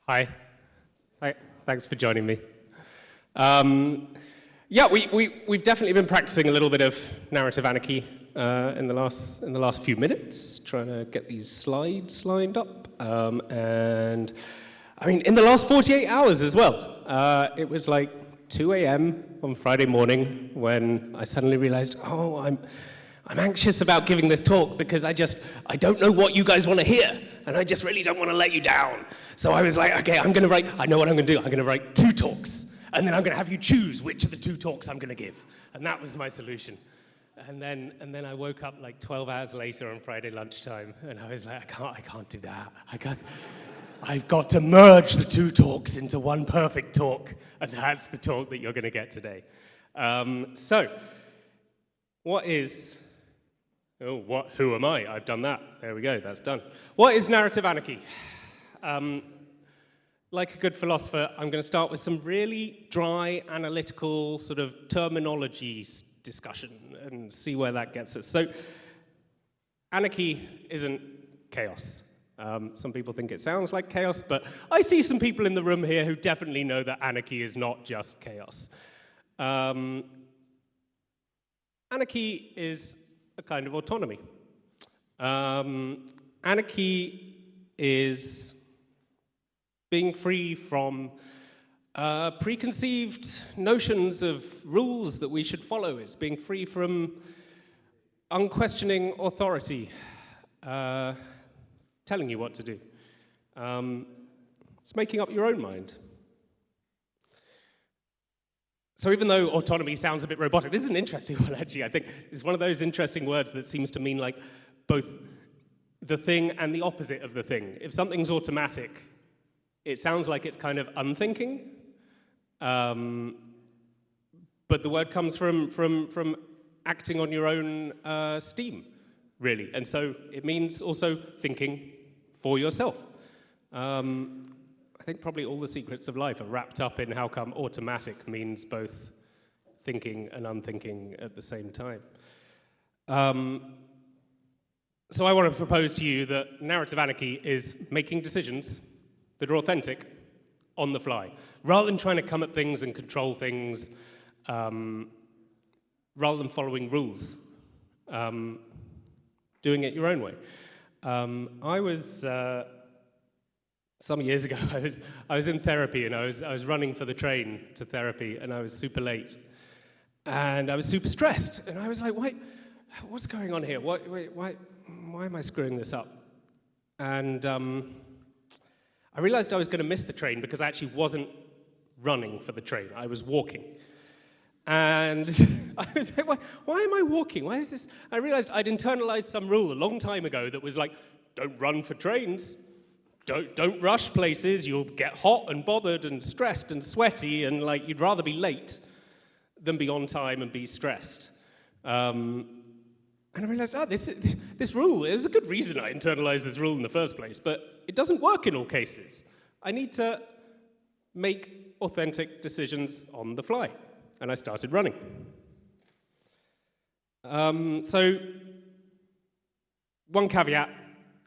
Hi. Hi. Thanks for joining me. Yeah, we've definitely been practicing a little bit of narrative anarchy in the last few minutes, trying to get these slides lined up. And I mean, in the last 48 hours as well. It was like 2 a.m. on Friday morning when I suddenly realized, oh, I'm anxious about giving this talk because I don't know what you guys want to hear, and I just really don't want to let you down. So I was like, okay, I know what I'm going to do. I'm going to write 2 talks, and then I'm going to have you choose which of the 2 talks I'm going to give. And that was my solution. And then I woke up like 12 hours later on Friday lunchtime, and I was like, I can't do that. I've got to merge the 2 talks into one perfect talk, and that's the talk that you're going to get today. So, who am I? I've done that. There we go, that's done. What is narrative anarchy? Like a good philosopher, I'm going to start with some really dry, analytical sort of terminology discussion and see where that gets us. So, anarchy isn't chaos. Some people think it sounds like chaos, but I see some people in the room here who definitely know that anarchy is not just chaos. Anarchy is a kind of autonomy. Anarchy is being free from preconceived notions of rules that we should follow. It's being free from unquestioning authority telling you what to do. It's making up your own mind. So even though autonomy sounds a bit robotic, this is an interesting one, actually. I think it's one of those interesting words that seems to mean like both the thing and the opposite of the thing. If something's automatic, it sounds like it's kind of unthinking, but the word comes from acting on your own steam, really. And so it means also thinking for yourself. I think probably all the secrets of life are wrapped up in how come automatic means both thinking and unthinking at the same time. So I want to propose to you that narrative anarchy is making decisions that are authentic on the fly, rather than trying to come at things and control things, rather than following rules, doing it your own way. I was some years ago, I was in therapy, and I was running for the train to therapy, and I was super late, and I was super stressed, and I was like, what's going on here? Why am I screwing this up? And I realized I was going to miss the train because I actually wasn't running for the train. I was walking. And I was like, why am I walking? Why is this? I realized I'd internalized some rule a long time ago that was like, don't run for trains. Don't rush places. You'll get hot and bothered and stressed and sweaty, and like you'd rather be late than be on time and be stressed. And I realized, this rule, it was a good reason I internalized this rule in the first place, but it doesn't work in all cases. I need to make authentic decisions on the fly. And I started running. So, one caveat,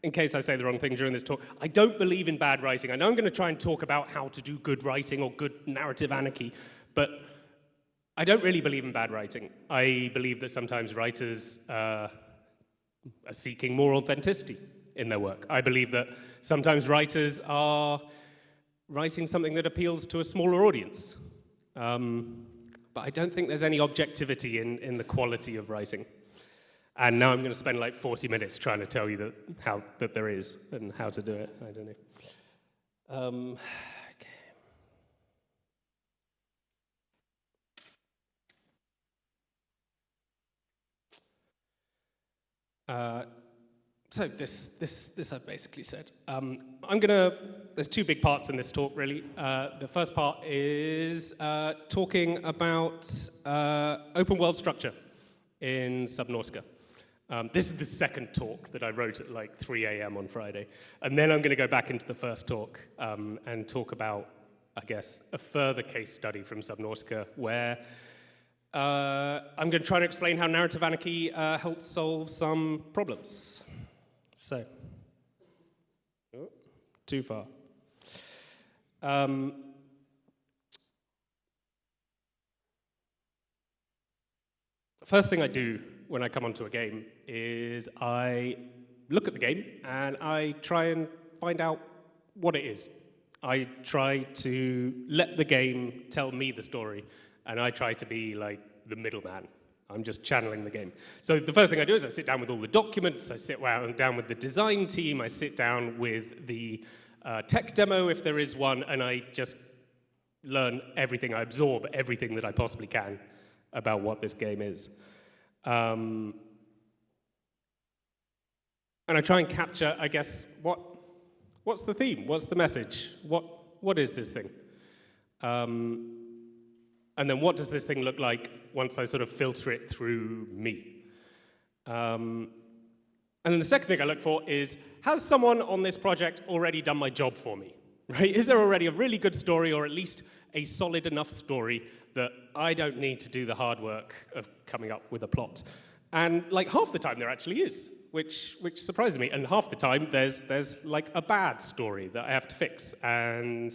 in case I say the wrong thing during this talk, I don't believe in bad writing. I know I'm going to try and talk about how to do good writing or good narrative anarchy, but I don't really believe in bad writing. I believe that sometimes writers are seeking more authenticity in their work. I believe that sometimes writers are writing something that appeals to a smaller audience. But I don't think there's any objectivity in the quality of writing. And now I'm going to spend like 40 minutes trying to tell you that there is and how to do it. I don't know. So this I've basically said. There's 2 big parts in this talk, really. The first part is talking about open world structure in Subnautica. This is the second talk that I wrote at like 3 a.m. on Friday. And then I'm going to go back into the first talk and talk about, I guess, a further case study from Subnautica where I'm going to try to explain how narrative anarchy helps solve some problems. So, too far. First thing I do when I come onto a game is I look at the game and I try and find out what it is. I try to let the game tell me the story, and I try to be like the middleman. I'm just channeling the game. So the first thing I do is I sit down with all the documents, I sit down with the design team, I sit down with the tech demo if there is one, and I just learn everything, I absorb everything that I possibly can about what this game is. And I try and capture, I guess, what's the theme? What's the message? What is this thing? And then what does this thing look like once I sort of filter it through me? And then the second thing I look for is, has someone on this project already done my job for me? Right? Is there already a really good story, or at least a solid enough story that I don't need to do the hard work of coming up with a plot? And like half the time there actually is, which surprises me. And half the time there's like a bad story that I have to fix. And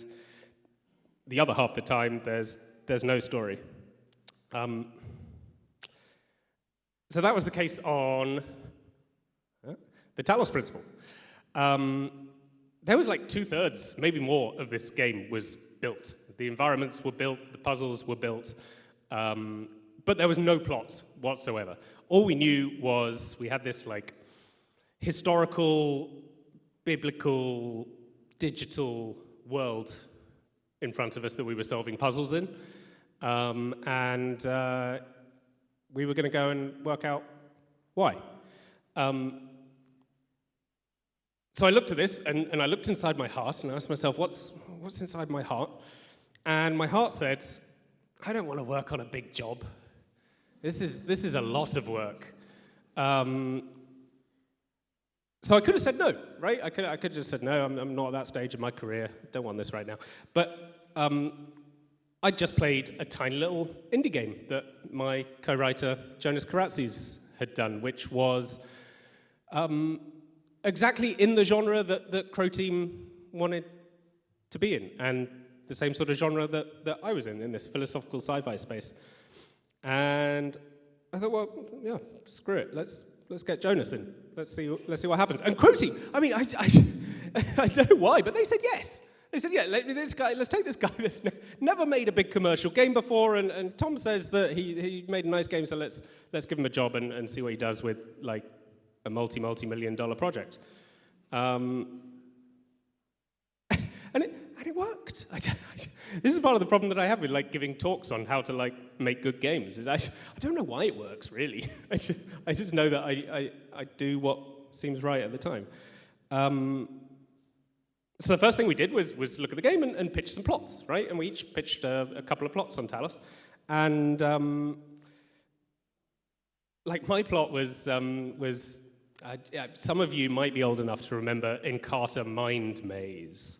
the other half the time there's no story. So that was the case on the Talos Principle. There was like 2/3, maybe more, of this game was built. The environments were built, the puzzles were built, but there was no plot whatsoever. All we knew was we had this like historical, biblical, digital world in front of us that we were solving puzzles in, and we were going to go and work out why. So I looked at this, and I looked inside my heart, and I asked myself, what's inside my heart? And my heart said, I don't want to work on a big job. This is a lot of work. So I could have said no, right? I could have just said, no, I'm not at that stage in my career. I don't want this right now. But I just played a tiny little indie game that my co-writer, Jonas Karatzis, had done, which was exactly in the genre that Crow Team wanted to be in, and the same sort of genre that I was in this philosophical sci-fi space. And I thought, well, yeah, screw it. Let's get Jonas in. Let's see what happens. And Crow Team, I mean, I don't know why, but they said yes. They said, yeah, let's take this guy that's never made a big commercial game before, and Tom says that he made a nice game, so let's give him a job and see what he does with like a multi-million-dollar project. And it worked. This is part of the problem that I have with like giving talks on how to like make good games. Is I don't know why it works really. I just know that I do what seems right at the time. So the first thing we did was look at the game and pitch some plots, right? And we each pitched a couple of plots on Talos, and like my plot was some of you might be old enough to remember Encarta Mind Maze.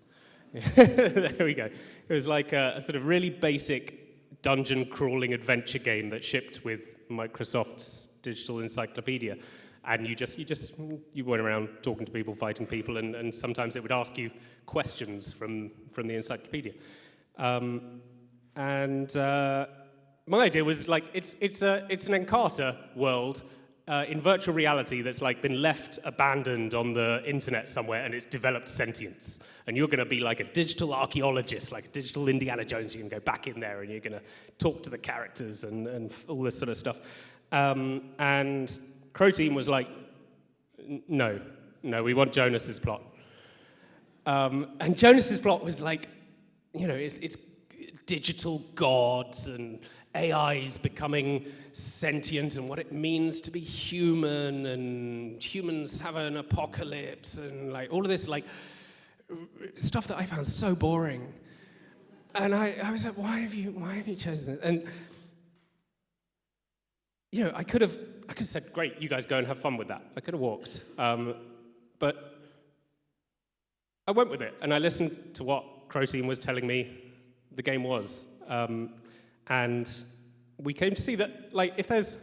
There we go. It was like a sort of really basic dungeon crawling adventure game that shipped with Microsoft's digital encyclopedia. And you went around talking to people, fighting people, and sometimes it would ask you questions from the encyclopedia. My idea was like it's an Encarta world in virtual reality that's like been left abandoned on the internet somewhere, and it's developed sentience. And you're going to be like a digital archaeologist, like a digital Indiana Jones. You can go back in there and you're going to talk to the characters and all this sort of stuff. And Crow Team was like, no, we want Jonas's plot. And Jonas's plot was like, it's digital gods and AIs becoming sentient and what it means to be human, and humans have an apocalypse, and like all of this like stuff that I found so boring. And I was like, why have you chosen it? And I could have said, great, you guys go and have fun with that. I could have walked. But I went with it, and I listened to what Crow Team was telling me the game was. And we came to see that, like, if there's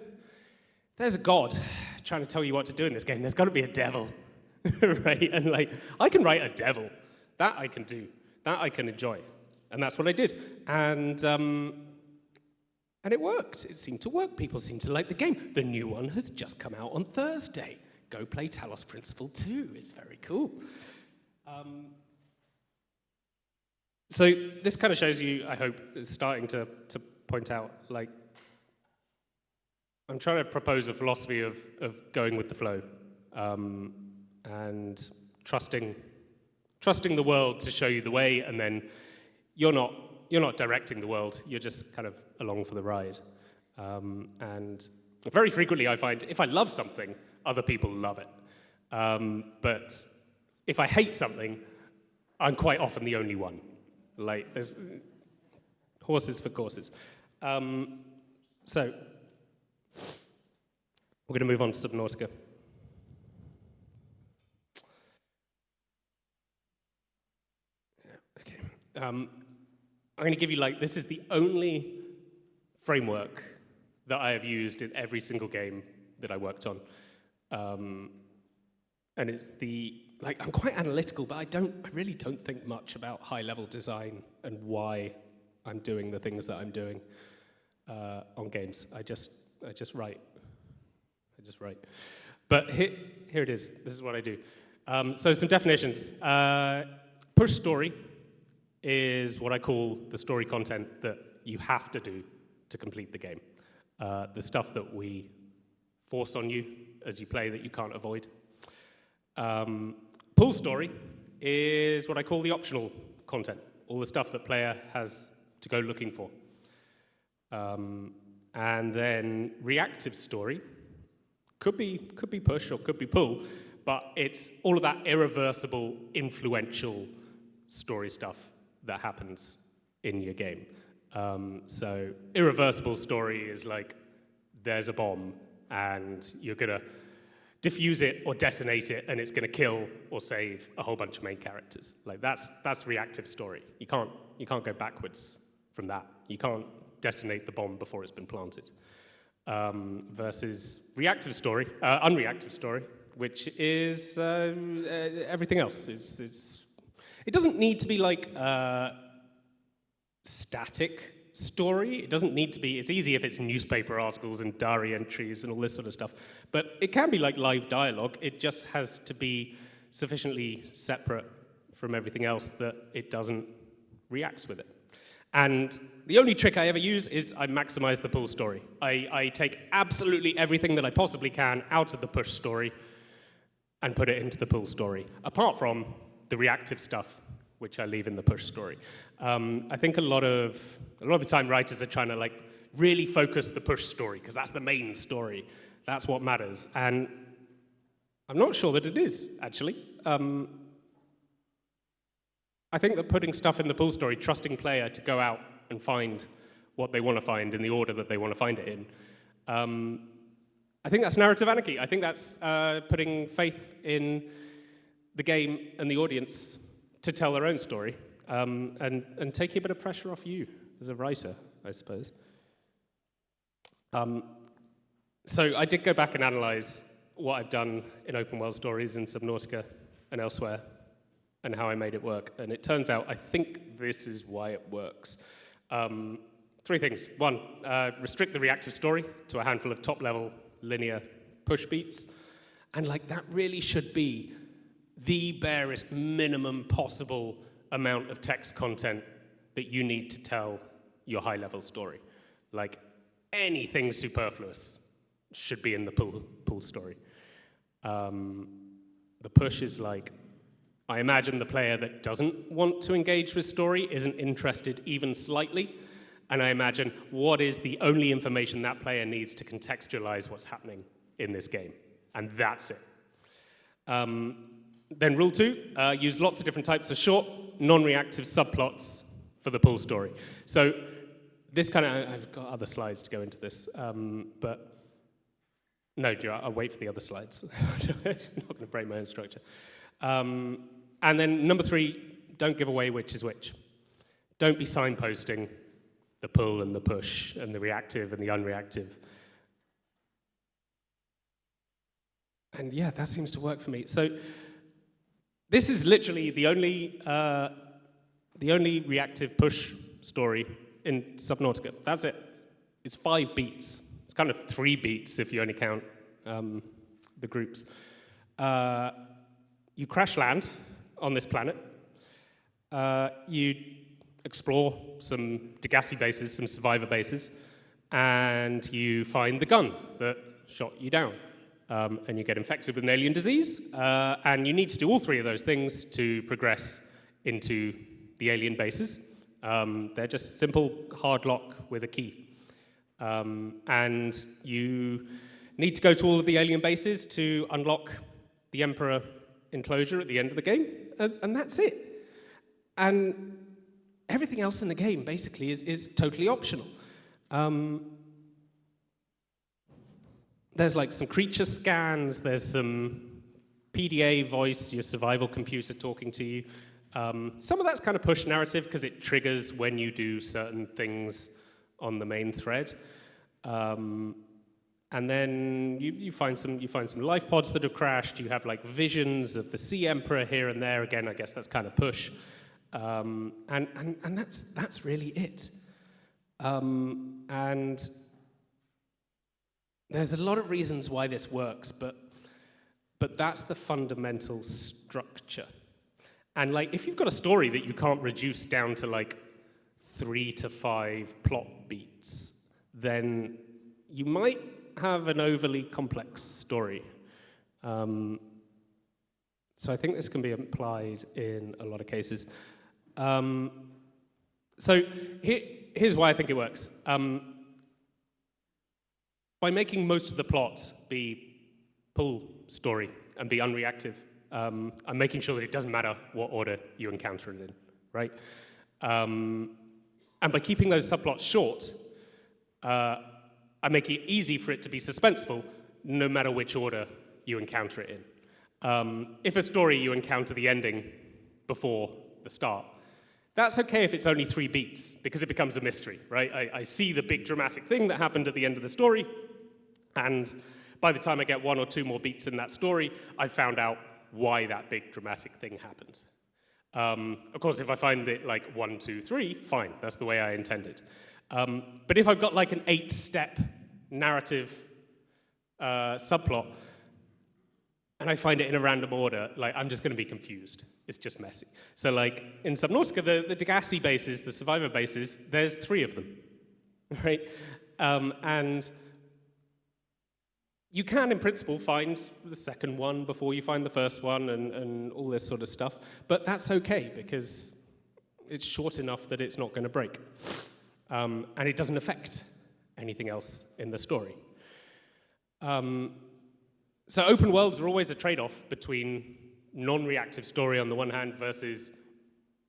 a god trying to tell you what to do in this game, there's got to be a devil, right? And, like, I can write a devil. That I can do. That I can enjoy. And that's what I did. And it worked. It seemed to work. People seemed to like the game. The new one has just come out on Thursday. Go play Talos Principle 2. It's very cool. So this kind of shows you, I hope, is starting to point out, like, I'm trying to propose a philosophy of going with the flow and trusting the world to show you the way, and then you're not directing the world. You're just kind of along for the ride. And very frequently, I find if I love something, other people love it. But if I hate something, I'm quite often the only one. Like, there's horses for courses. So we're going to move on to Subnautica. Okay. I'm going to give you, like, this is the only framework that I have used in every single game that I worked on. And it's I'm quite analytical, but I really don't think much about high-level design and why I'm doing the things that I'm doing on games. I just write. But here it is. This is what I do. So some definitions. Push story is what I call the story content that you have to do to complete the game. The stuff that we force on you as you play that you can't avoid. Pull story is what I call the optional content, all the stuff that player has to go looking for. And then reactive story could be push or could be pull, but it's all of that irreversible, influential story stuff that happens in your game. So irreversible story is like there's a bomb and you're gonna diffuse it or detonate it, and it's going to kill or save a whole bunch of main characters. Like that's reactive story. You can't go backwards from that. You can't detonate the bomb before it's been planted. Versus reactive story, unreactive story, which is everything else. It doesn't need to be like static story. It doesn't need to be, it's easy if it's newspaper articles and diary entries and all this sort of stuff, but it can be like live dialogue. It just has to be sufficiently separate from everything else that it doesn't react with it. And the only trick I ever use is I maximize the pull story. I take absolutely everything that I possibly can out of the push story and put it into the pull story, apart from the reactive stuff, which I leave in the push story. I think a lot of the time writers are trying to like really focus the push story because that's the main story. That's what matters. And I'm not sure that it is, actually. I think that putting stuff in the pull story, trusting player to go out and find what they want to find in the order that they want to find it in, I think that's narrative anarchy. I think that's putting faith in the game and the audience to tell their own story, and taking a bit of pressure off you as a writer, I suppose. So I did go back and analyze what I've done in open world stories in Subnautica and elsewhere, and how I made it work. And it turns out I think this is why it works. 3 things. 1, restrict the reactive story to a handful of top-level linear push beats. And like that really should be the barest minimum possible amount of text content that you need to tell your high-level story. Like anything superfluous should be in the pull story. The push is like, I imagine the player that doesn't want to engage with story isn't interested even slightly, and I imagine what is the only information that player needs to contextualize what's happening in this game, and that's it. Then rule 2, use lots of different types of short, non-reactive subplots for the pull story. So this kind of, I've got other slides to go into this, but no, I'll wait for the other slides. I'm not going to break my own structure. And then number 3, don't give away which is which. Don't be signposting the pull and the push and the reactive and the unreactive. And yeah, that seems to work for me. So this is literally the only the only reactive push story in Subnautica. That's it. It's 5 beats. It's kind of 3 beats if you only count the groups. You crash land on this planet. You explore some Degassi bases, some survivor bases, and you find the gun that shot you down. And you get infected with an alien disease, and you need to do all 3 of those things to progress into the alien bases. They're just simple hard lock with a key. And you need to go to all of the alien bases to unlock the Emperor enclosure at the end of the game, and that's it. And everything else in the game basically is totally optional. There's like some creature scans, there's some PDA voice, your survival computer talking to you. Some of that's kind of push narrative because it triggers when you do certain things on the main thread. And then you find some life pods that have crashed. You have like visions of the Sea Emperor here and there. Again, I guess that's kind of push. And that's really it. And there's a lot of reasons why this works, but that's the fundamental structure. And like, if you've got a story that you can't reduce down to like 3 to 5 plot beats, then you might have an overly complex story. So I think this can be applied in a lot of cases. So here's why I think it works. By making most of the plot be pull story and be unreactive, I'm making sure that it doesn't matter what order you encounter it in, right? And by keeping those subplots short, I make it easy for it to be suspenseful, no matter which order you encounter it in. If a story you encounter the ending before the start, that's okay if it's only 3 beats, because it becomes a mystery, right? I see the big dramatic thing that happened at the end of the story, and by the time I get 1 or 2 more beats in that story, I've found out why that big dramatic thing happened. Of course, if I find it like 1, 2, 3, fine, that's the way I intended. But if I've got like an 8-step narrative subplot, and I find it in a random order, like I'm just going to be confused. It's just messy. So like in Subnautica, the Degassi bases, the survivor bases, there's 3 of them, right? And you can, in principle, find the second one before you find the first one and all this sort of stuff, but that's okay because it's short enough that it's not going to break. And it doesn't affect anything else in the story. So open worlds are always a trade-off between non-reactive story on the one hand versus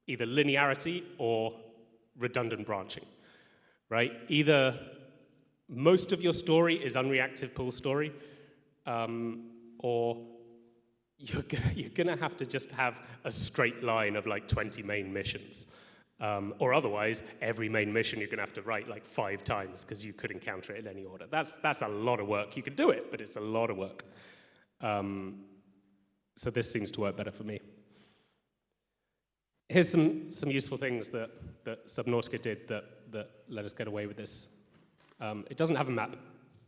either linearity or redundant branching, right? Either most of your story is unreactive pull story, or you're gonna have to just have a straight line of like 20 main missions. Or otherwise, every main mission you're gonna have to write like 5 times because you could encounter it in any order. That's a lot of work. You could do it, but it's a lot of work. So this seems to work better for me. Here's some useful things that Subnautica did that let us get away with this. It doesn't have a map.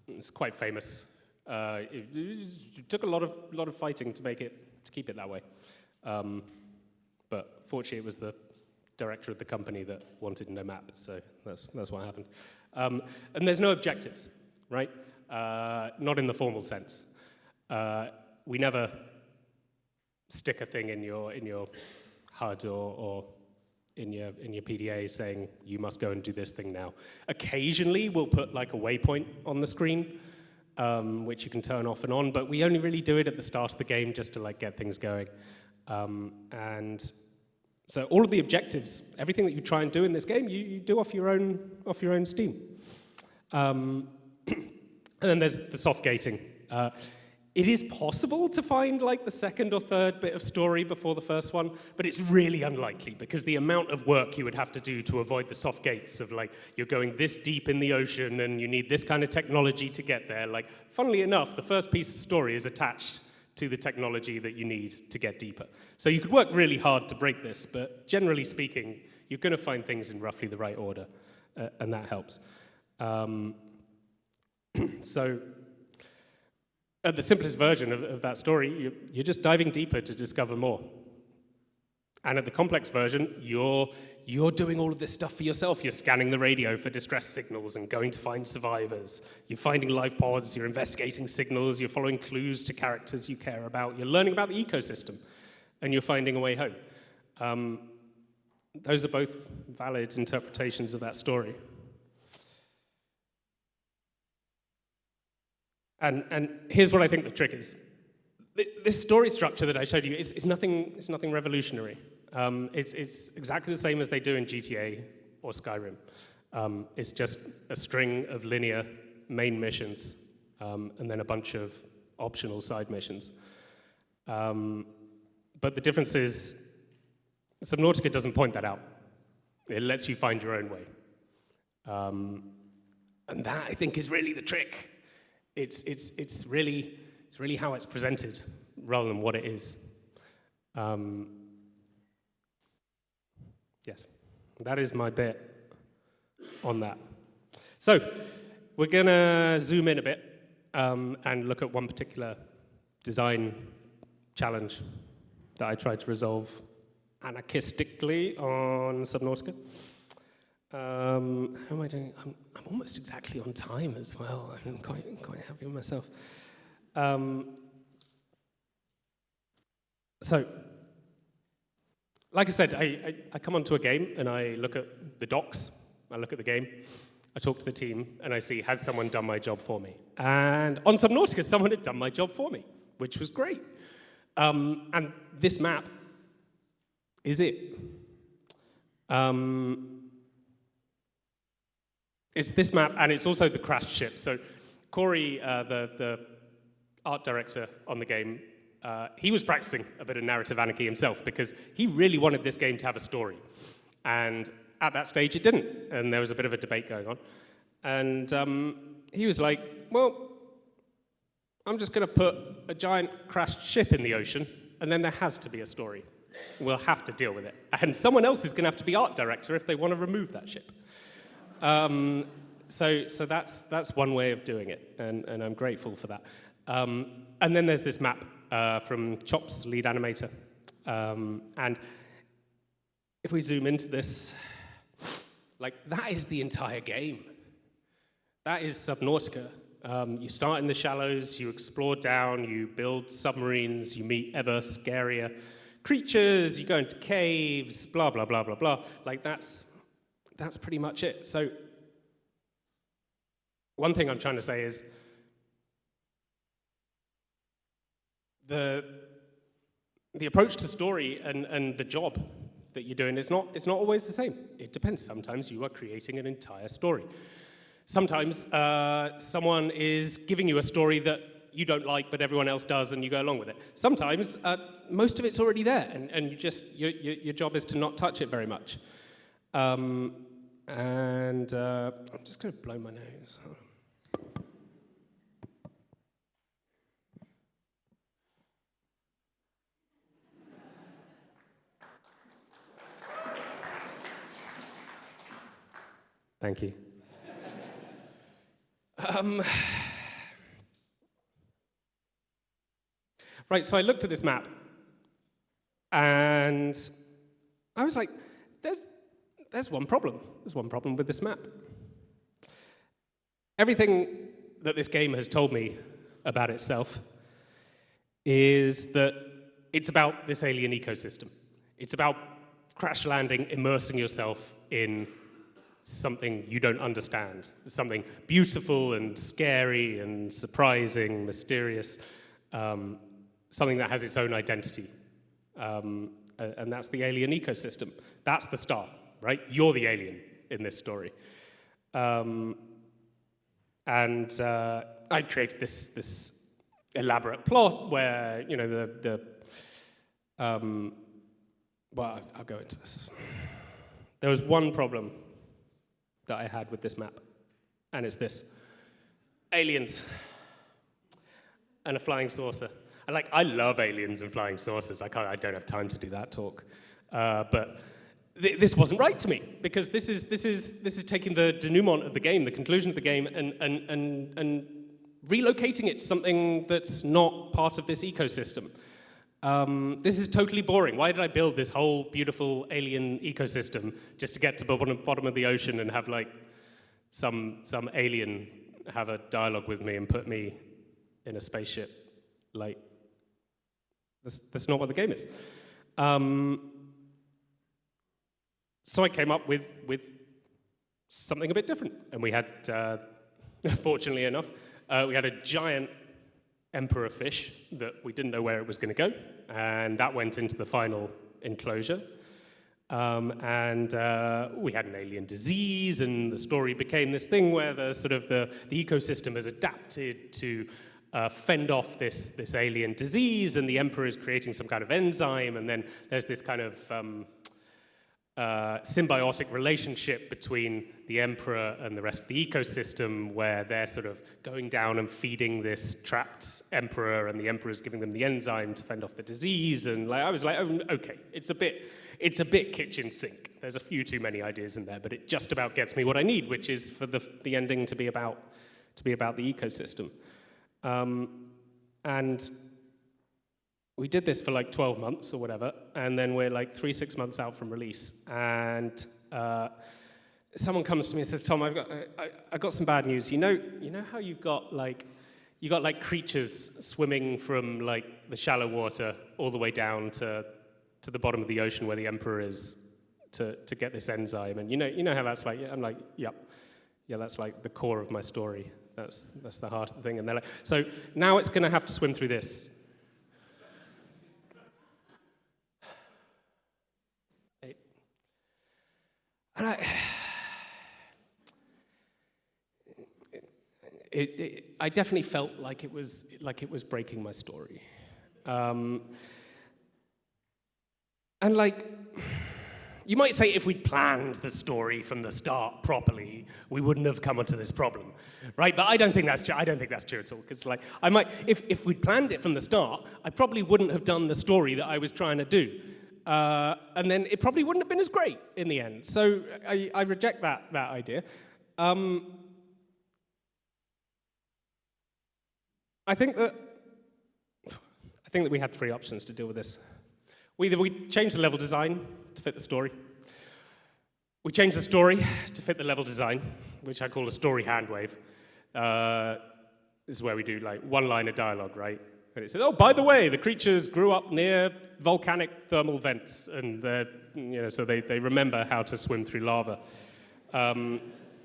It's quite famous. It took a lot of fighting to keep it that way. But fortunately, it was the director of the company that wanted no map, so that's what happened. And there's no objectives, right? Not in the formal sense. We never stick a thing in your HUD or in your PDA saying you must go and do this thing now. Occasionally we'll put like a waypoint on the screen, which you can turn off and on, but we only really do it at the start of the game just to like get things going. And so all of the objectives, everything that you try and do in this game, you do off your own steam. And then there's the soft gating. It is possible to find like the second or third bit of story before the first one, but it's really unlikely because the amount of work you would have to do to avoid the soft gates of like, you're going this deep in the ocean and you need this kind of technology to get there. Like, funnily enough, the first piece of story is attached to the technology that you need to get deeper. So you could work really hard to break this, but generally speaking, you're going to find things in roughly the right order, and that helps. So at the simplest version of that story, you're just diving deeper to discover more. And at the complex version, you're doing all of this stuff for yourself. You're scanning the radio for distress signals and going to find survivors. You're finding life pods, you're investigating signals, you're following clues to characters you care about. You're learning about the ecosystem, and you're finding a way home. Those are both valid interpretations of that story. And here's what I think the trick is. This story structure that I showed you is nothing revolutionary. It's exactly the same as they do in GTA or Skyrim. It's just a string of linear main missions and then a bunch of optional side missions. But the difference is Subnautica doesn't point that out. It lets you find your own way. And that, I think, is really the trick. It's really how it's presented rather than what it is. Yes, that is my bit on that. So we're going to zoom in a bit and look at one particular design challenge that I tried to resolve anarchistically on Subnautica. How am I doing? I'm almost exactly on time as well. I'm quite happy with myself. So, like I said, I come onto a game and I look at the docs, I look at the game, I talk to the team, and I see, has someone done my job for me? And on Subnautica, someone had done my job for me, which was great. And this map is it. It's this map, and it's also the crashed ship. So Corey, the art director on the game, he was practicing a bit of narrative anarchy himself because he really wanted this game to have a story. And at that stage, it didn't. And there was a bit of a debate going on. And he was like, well, I'm just going to put a giant crashed ship in the ocean, and then there has to be a story. We'll have to deal with it. And someone else is going to have to be art director if they want to remove that ship. So that's one way of doing it, and I'm grateful for that. And then there's this map from Chop's lead animator. And if we zoom into this, like, that is the entire game. That is Subnautica. You start in the shallows, you explore down, you build submarines, you meet ever scarier creatures, you go into caves, blah, blah, blah, blah, blah. Like, that's pretty much it. So one thing I'm trying to say is the approach to story and the job that you're doing is not always the same. It depends. Sometimes you are creating an entire story. Sometimes someone is giving you a story that you don't like, but everyone else does, and you go along with it. Sometimes most of it's already there, and your job is to not touch it very much. I'm just going to blow my nose. Thank you. Right, so I looked at this map, and I was like, there's one problem. There's one problem with this map. Everything that this game has told me about itself is that it's about this alien ecosystem. It's about crash landing, immersing yourself in something you don't understand, something beautiful and scary and surprising, mysterious, something that has its own identity. And that's the alien ecosystem. That's the star, right? You're the alien in this story. I created this elaborate plot where, you know, well, I'll go into this. There was one problem that I had with this map, and it's this: aliens and a flying saucer. And I love aliens and flying saucers. I don't have time to do that talk. But this wasn't right to me, because this is taking the denouement of the game, the conclusion of the game, and relocating it to something that's not part of this ecosystem. This is totally boring. Why did I build this whole beautiful alien ecosystem just to get to the bottom of the ocean and have some alien have a dialogue with me and put me in a spaceship? That's not what the game is. So I came up with something a bit different, and we had, fortunately enough, we had a giant emperor fish that we didn't know where it was going to go, and that went into the final enclosure. And we had an alien disease, and the story became this thing where the ecosystem has adapted to fend off this alien disease, and the emperor is creating some kind of enzyme, and then there's this kind of symbiotic relationship between the emperor and the rest of the ecosystem, where they're sort of going down and feeding this trapped emperor, and the emperor is giving them the enzyme to fend off the disease. And I was like, oh, okay, it's a bit kitchen sink. There's a few too many ideas in there, but it just about gets me what I need, which is for the ending to be about the ecosystem. And we did this for 12 months or whatever, and then we're 6 months out from release, and someone comes to me and says, "Tom, I've got some bad news. You know how you've got creatures swimming from the shallow water all the way down to the bottom of the ocean where the emperor is to get this enzyme, and you know how that's like?" I'm like, "Yep, yeah, that's the core of my story. That's the heart of the thing." And they're like, "So now it's going to have to swim through this." And I definitely felt like it was breaking my story, and you might say if we'd planned the story from the start properly, we wouldn't have come onto this problem, right? But I don't think that's true. I don't think that's true at all, because I might, if we'd planned it from the start, I probably wouldn't have done the story that I was trying to do. And then it probably wouldn't have been as great in the end. So I reject that idea. I think that we had three options to deal with this. Either we change the level design to fit the story. We change the story to fit the level design, which I call a story handwave. This is where we do one-liner dialogue, right? And it says, "Oh, by the way, the creatures grew up near volcanic thermal vents, and so they remember how to swim through lava." And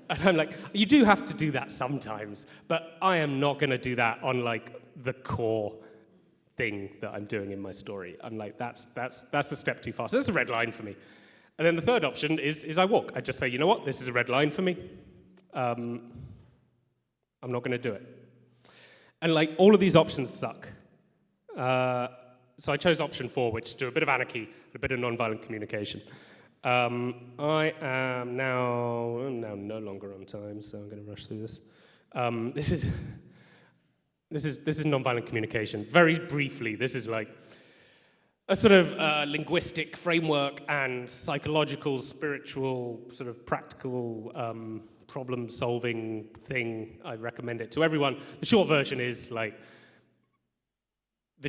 I'm like, you do have to do that sometimes, but I am not going to do that on the core thing that I'm doing in my story. I'm like, that's a step too far. So this is a red line for me. And then the third option is I walk. I just say, you know what, this is a red line for me. I'm not going to do it. And all of these options suck. So I chose option 4, which is to do a bit of anarchy, a bit of nonviolent communication. I am now no longer on time, so I'm going to rush through this. This is nonviolent communication. Very briefly, this is a sort of linguistic framework and psychological, spiritual, sort of practical problem-solving thing. I recommend it to everyone. The short version is the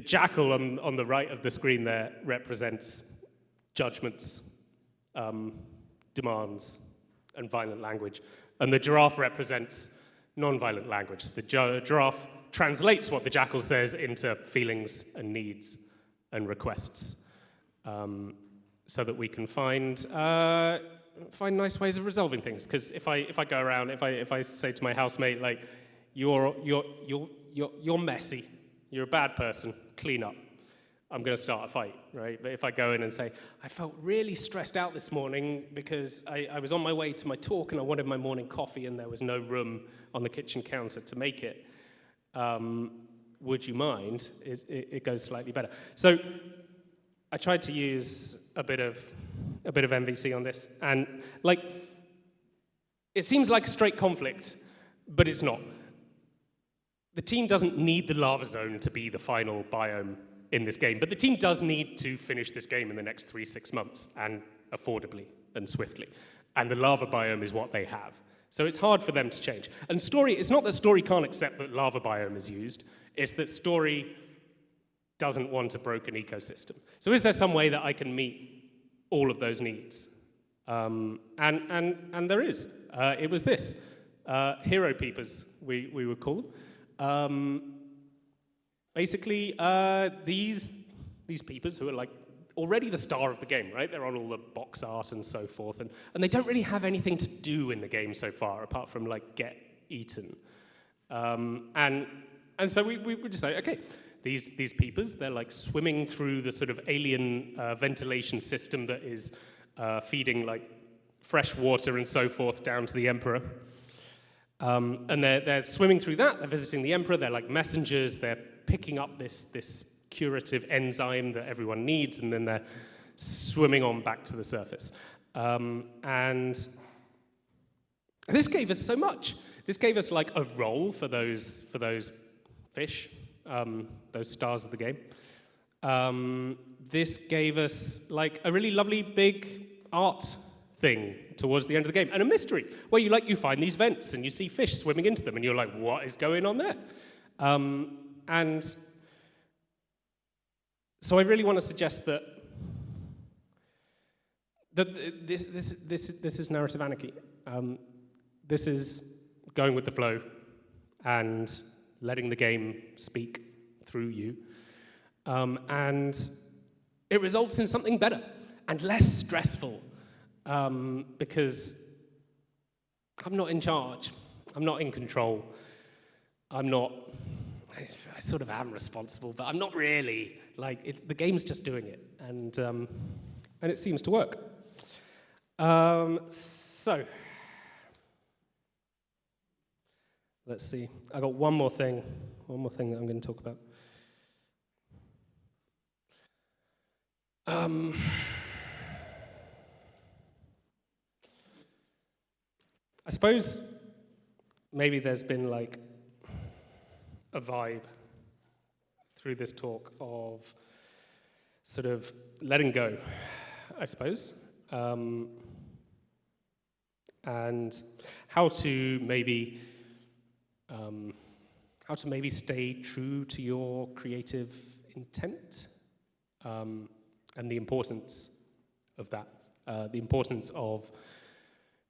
jackal on the right of the screen there represents judgments, demands, and violent language. And the giraffe represents non-violent language. The giraffe translates what the jackal says into feelings and needs and requests, so that we can find nice ways of resolving things. Because if I go around, if I say to my housemate, you're messy, you're a bad person, clean up, I'm going to start a fight, right? But if I go in and say, I felt really stressed out this morning because I was on my way to my talk and I wanted my morning coffee and there was no room on the kitchen counter to make it, would you mind? It goes slightly better. So I tried to use a bit of MVC on this, and it seems like a straight conflict, but it's not. the team doesn't need the lava zone to be the final biome in this game, but the team does need to finish this game in the next 3-6 months, and affordably and swiftly. And the lava biome is what they have. So it's hard for them to change. And Story, it's not that Story can't accept that lava biome is used, it's that Story doesn't want a broken ecosystem. So is there some way that I can meet all of those needs? And there is. It was this. Hero peepers, we were called. Basically, these peepers who are like already the star of the game, right? They're on all the box art and so forth, and they don't really have anything to do in the game so far, apart from like get eaten. And so we decided, okay, these peepers, they're like swimming through the sort of alien ventilation system that is feeding like fresh water and so forth down to the Emperor. And they're swimming through that, they're visiting the Emperor, they're like messengers, they're picking up this curative enzyme that everyone needs, and then they're swimming on back to the surface. And this gave us so much. This gave us like a role for those fish, those stars of the game. This gave us like a really lovely big art thing towards the end of the game, and a mystery where you find these vents and you see fish swimming into them, and you're like, what is going on there? And so I really want to suggest that this is narrative anarchy. This is going with the flow and letting the game speak through you. And it results in something better and less stressful, because I'm not in charge. I'm not in control. I sort of am responsible, but I'm not really. Like, the game's just doing it, and it seems to work. So, let's see. I got one more thing that I'm going to talk about. I suppose maybe there's been like a vibe through this talk of sort of letting go, I suppose, and how to maybe stay true to your creative intent, and the importance of that, the importance of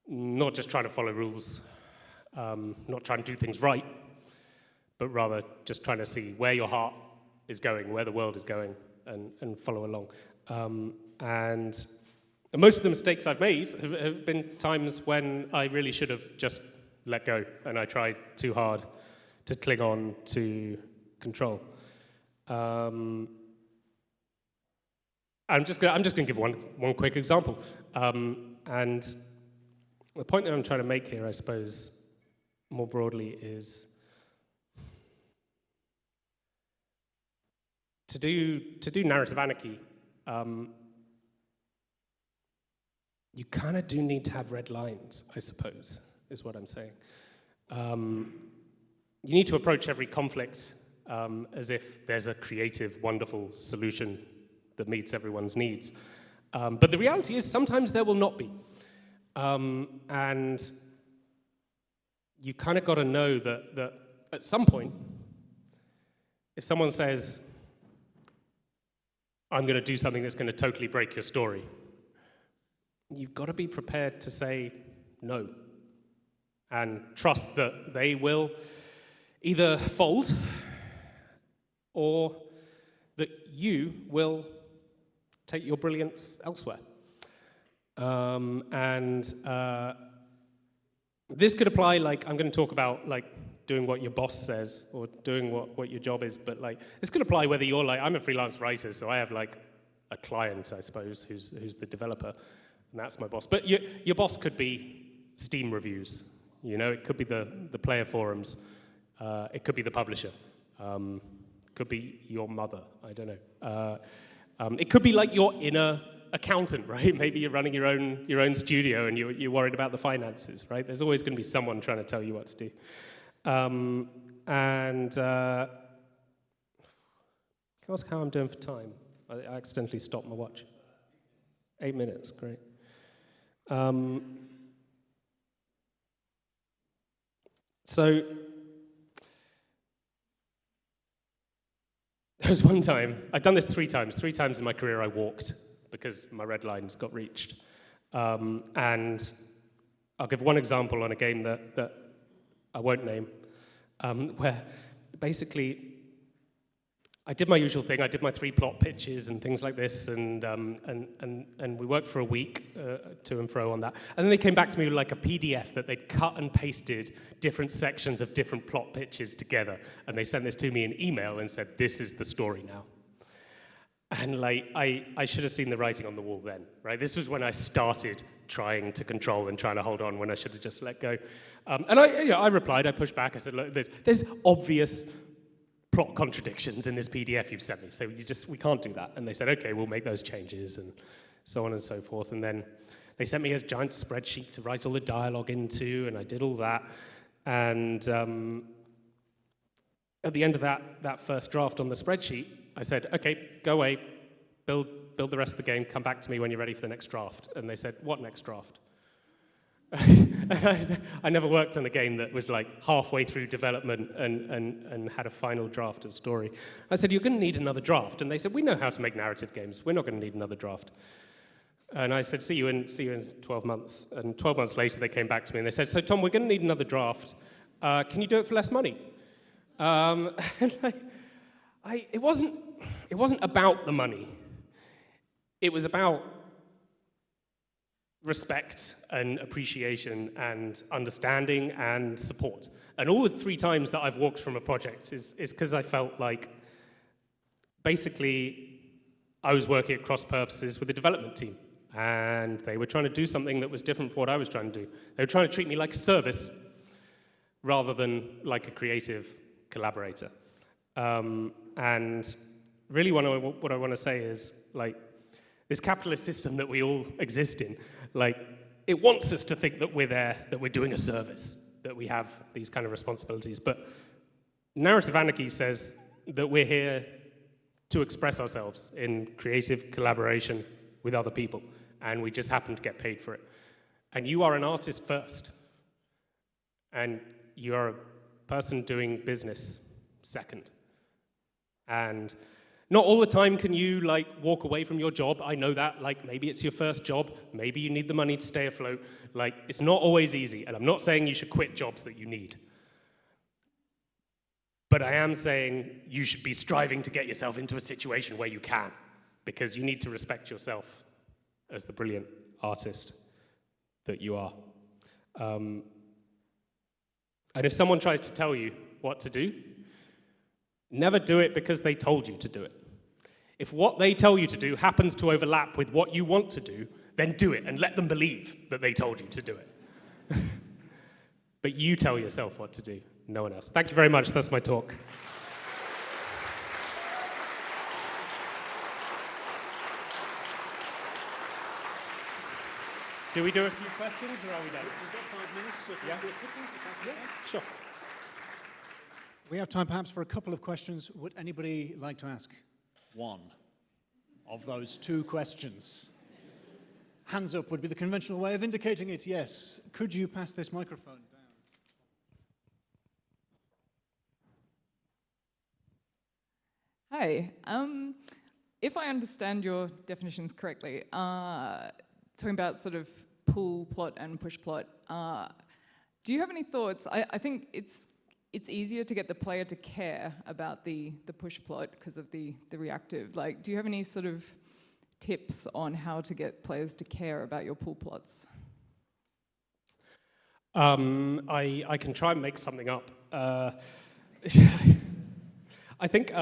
not just trying to follow rules, not trying to do things right, but rather just trying to see where your heart is going, where the world is going, and follow along. And most of the mistakes I've made have been times when I really should have just let go, and I tried too hard to cling on to control. I'm just going to give one quick example. And the point that I'm trying to make here, I suppose, more broadly, is to do narrative anarchy, you kind of do need to have red lines, I suppose, is what I'm saying. You need to approach every conflict as if there's a creative, wonderful solution that meets everyone's needs. But the reality is sometimes there will not be. And you kind of got to know that at some point, if someone says, I'm going to do something that's going to totally break your story, you've got to be prepared to say no and trust that they will either fold or that you will take your brilliance elsewhere. This could apply, like, I'm going to talk about, like, doing what your boss says or doing what your job is, but, like, this could apply whether you're, like, I'm a freelance writer, so I have, like, a client, I suppose, who's the developer, and that's my boss. But your boss could be Steam reviews, you know? It could be the player forums. It could be the publisher. Could be your mother, I don't know. It could be, like, your inner accountant, right? Maybe you're running your own studio and you're worried about the finances, right? There's always going to be someone trying to tell you what to do. and can I ask how I'm doing for time? I accidentally stopped my watch. 8 minutes, great. So there was one time, I'd done this 3 times. 3 times in my career I walked because my red lines got reached. And I'll give one example on a game that I won't name, where basically I did my usual thing. I did my 3 plot pitches and things like this, and we worked for a week to and fro on that. And then they came back to me with like a PDF that they'd cut and pasted different sections of different plot pitches together, and they sent this to me in email and said, "This is the story now." And like I should have seen the writing on the wall then, right? This was when I started trying to control and trying to hold on, when I should have just let go. And I replied. I pushed back. I said, "Look, there's obvious plot contradictions in this PDF you've sent me, so we can't do that." And they said, "Okay, we'll make those changes," and so on and so forth. And then they sent me a giant spreadsheet to write all the dialogue into, and I did all that. And at the end of that first draft on the spreadsheet, I said, "Okay, go away, build the rest of the game, come back to me when you're ready for the next draft." And they said, "What next draft?" I never worked on a game that was like halfway through development and had a final draft of story. I said, "You're going to need another draft." And they said, "We know how to make narrative games. We're not going to need another draft." And I said, see you in 12 months. And 12 months later, they came back to me and they said, "So Tom, we're going to need another draft. Can you do it for less money?" It wasn't about the money. It was about respect and appreciation and understanding and support. And all the 3 times that I've walked from a project is because I felt like basically I was working at cross purposes with the development team, and they were trying to do something that was different from what I was trying to do. They were trying to treat me like a service rather than like a creative collaborator. And really what I want to say is, like, this capitalist system that we all exist in, like, it wants us to think that we're there, that we're doing a service, that we have these kind of responsibilities. But narrative anarchy says that we're here to express ourselves in creative collaboration with other people, and we just happen to get paid for it. And you are an artist first, and you are a person doing business second. And not all the time can you like walk away from your job. I know that, like, maybe it's your first job, maybe you need the money to stay afloat. Like, it's not always easy, and I'm not saying you should quit jobs that you need. But I am saying you should be striving to get yourself into a situation where you can, because you need to respect yourself as the brilliant artist that you are. And if someone tries to tell you what to do, never do it because they told you to do it. If what they tell you to do happens to overlap with what you want to do, then do it and let them believe that they told you to do it. But you tell yourself what to do, no one else. Thank you very much. That's my talk. Do we do a few questions, or are we done? We've got 5 minutes, so if you do it quickly, if that's okay. Sure. We have time perhaps for a couple of questions. Would anybody like to ask one of those 2 questions? Hands up would be the conventional way of indicating it, yes. Could you pass this microphone down? Hi. If I understand your definitions correctly, talking about sort of pull plot and push plot, do you have any thoughts? I think it's easier to get the player to care about the push plot because of the reactive. Like, do you have any sort of tips on how to get players to care about your pull plots? I can try and make something up. I think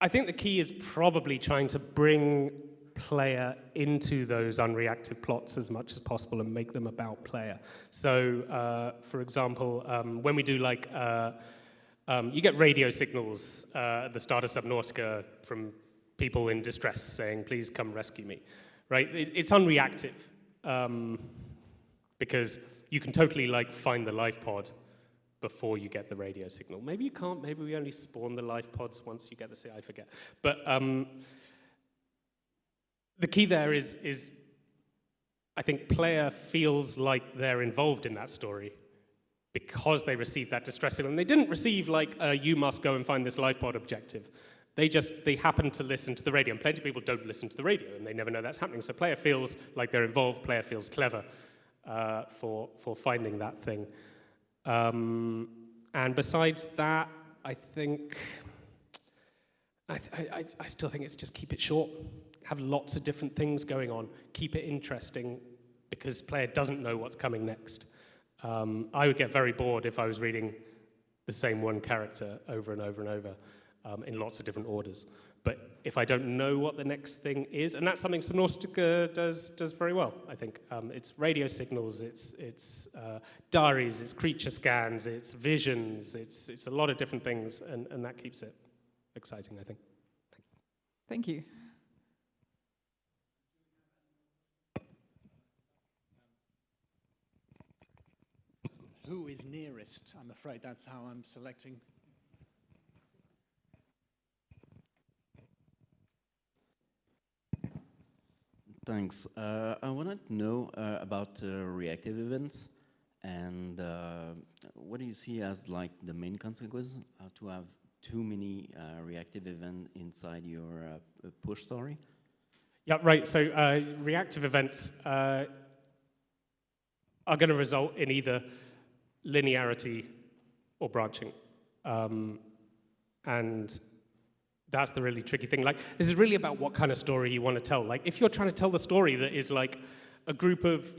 the key is probably trying to bring player into those unreactive plots as much as possible and make them about player. So, for example, when we do like, you get radio signals at the start of Subnautica from people in distress saying, "Please come rescue me," right? It's unreactive because You can totally like find the life pod before you get the radio signal. Maybe you can't. Maybe we only spawn the life pods once you get the signal. I forget. But the key there is I think player feels like they're involved in that story because they received that distress signal. And they didn't receive like you must go and find this life pod objective. They happen to listen to the radio, and plenty of people don't listen to the radio, and they never know that's happening. So player feels like they're involved, player feels clever for finding that thing. And besides that, I think, I still think it's just keep it short. Have lots of different things going on. Keep it interesting, because player doesn't know what's coming next. I would get very bored if I was reading the same one character over and over and over in lots of different orders. But if I don't know what the next thing is, and that's something Subnautica does very well, I think. It's radio signals, it's diaries, it's creature scans, it's visions, it's a lot of different things, and that keeps it exciting, I think. Thank you. Who is nearest? I'm afraid that's how I'm selecting. Thanks. I wanted to know about reactive events, and what do you see as like the main consequence to have too many reactive events inside your push story? Yeah, right. So reactive events are going to result in either linearity or branching. And that's the really tricky thing. Like, this is really about what kind of story you want to tell. Like, if you're trying to tell the story that is like a group of,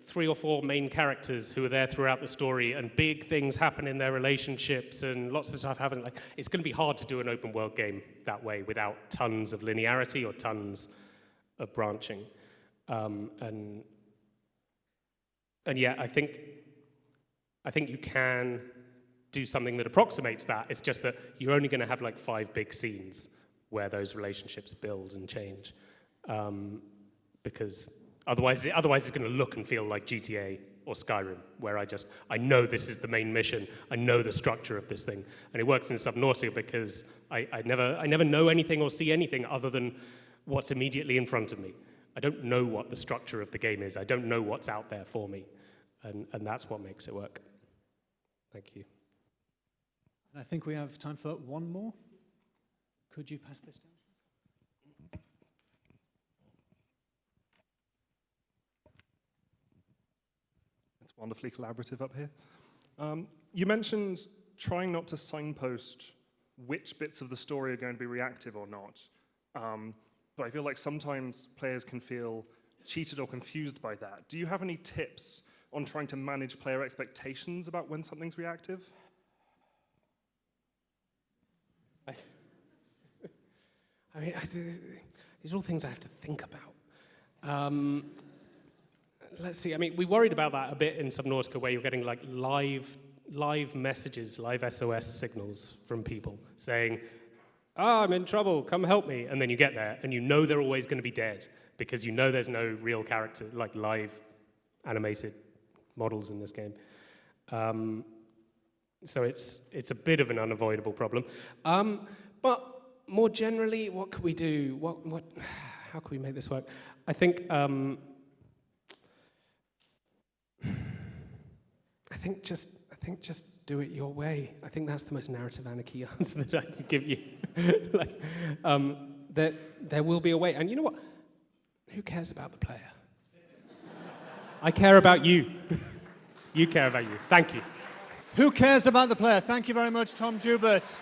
3 or 4 main characters who are there throughout the story, and big things happen in their relationships, and lots of stuff happens, like, it's going to be hard to do an open world game that way without tons of linearity or tons of branching. And yeah, I think you can do something that approximates that. It's just that you're only going to have like 5 big scenes where those relationships build and change, because otherwise it's going to look and feel like GTA or Skyrim, where I know this is the main mission, I know the structure of this thing, and it works in Subnautica because I never know anything or see anything other than what's immediately in front of me. I don't know what the structure of the game is. I don't know what's out there for me, and that's what makes it work. Thank you. I think we have time for one more. Could you pass this down? It's wonderfully collaborative up here. You mentioned trying not to signpost which bits of the story are going to be reactive or not. But I feel like sometimes players can feel cheated or confused by that. Do you have any tips on trying to manage player expectations about when something's reactive? I mean, these are all things I have to think about. Let's see. I mean, we worried about that a bit in Subnautica, where you're getting like live messages, live SOS signals from people saying, I'm in trouble, come help me. And then you get there, and you know they're always going to be dead, because you know there's no real character, like live animated models in this game. So it's a bit of an unavoidable problem. But more generally, what could we do? How can we make this work? I think just do it your way. I think that's the most narrative anarchy answer that I can give you. There will be a way. And you know what? Who cares about the player? I care about you. You care about you. Thank you. Who cares about the player? Thank you very much, Tom Jubert.